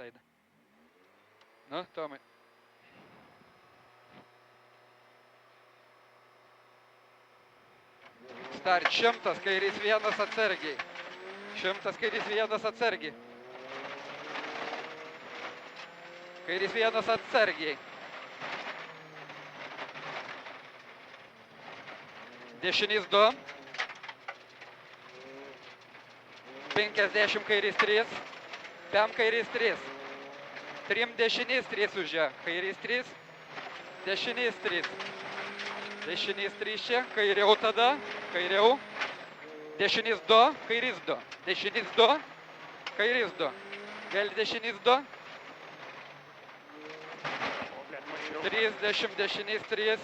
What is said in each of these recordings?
slaidą. Nu, Tomai. Start 100, kairys 1 atsargiai. 100, kairys 1 atsargiai. Kairys 1 atsargiai. Dešinys 2. 50 kairys 3. 5 kairys 3. 3 dešinys 3 už ją. Kairys 3. Dešinys 3. Dešinys 3 čia. Kairiau tada. Kairiau. Dešinys 2. Kairys 2. Dešinys 2. Kairys 2. Vėl dešinys 2. 30 dešinys 3.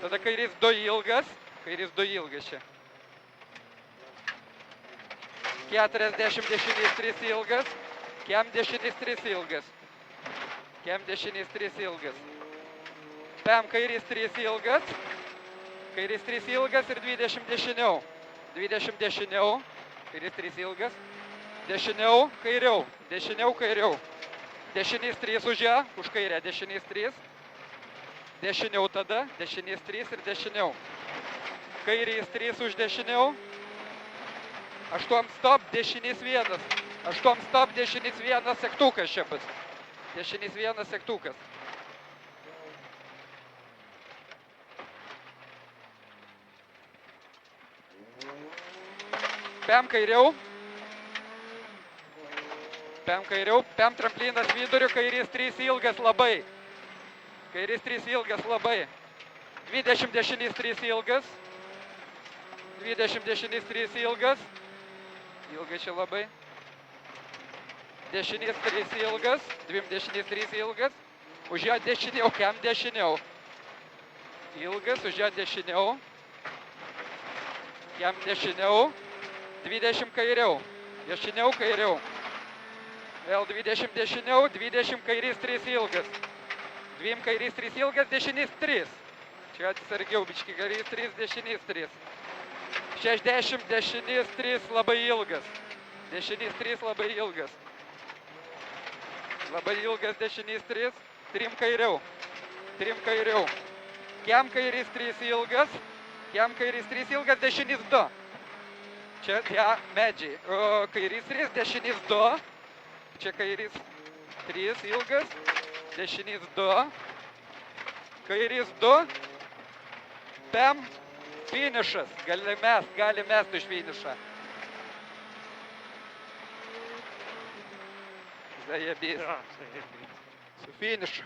Tada kairys 2 ilgas. Kairys 2 ilgas čia. 40 dešinys 3 ilgas. Kem dešinys 3 ilgas. Kem dešinys 3 ilgas. Pem kairys 3 ilgas. Kairys 3 ilgas ir 20 dešiniau. 20 dešiniau. Kairys 3 ilgas. Dešiniau, kairiau. Dešiniau, kairiau. Dešinys 3 už ją. Už kairę dešinys 3. Dešiniau tada. Dešinys 3 ir dešiniau. Kairys 3 už dešiniau. 8 stop, dešinys 1. 8 stop, dešinys 1 sektukas čia bus. Dešinys 1 sektukas. Pem kairiau. Pem kairiau. Pem tramplinas viduriu. Kairys 3 ilgas labai. Kairys 3 ilgas labai. 20 dešinys 3 ilgas. 20 dešinys 3 ilgas. Ilgai čia labai. Dešinys 3 ilgas. 2 dešinys 3 ilgas. Už ją dešiniau. Kem dešiniau. Ilgas. Už ją dešiniau. Kem dešiniau. 20 kairiau. Dešiniau kairiau. Vėl 20 dešiniau. 20 kairys 3 ilgas. 2 kairys 3 ilgas. Dešinys 3. Čia atsargiau biški. Kairys 3. Dešinys 3. 60 dešinys 3 labai ilgas. Dešinys 3 labai ilgas. Labai ilgas dešinys 3. 3 kairiau. 3 kairiau. Kem kairys 3 ilgas. Kem kairys 3 ilgas. Dešinys 2. Čia tie medžiai. Kairys 3. Dešinys 2. Čia kairys 3 ilgas. Dešinys 2. Kairys 2. Pem. Finišas. Gali mest už finišą. Zajebiais. Su finišu.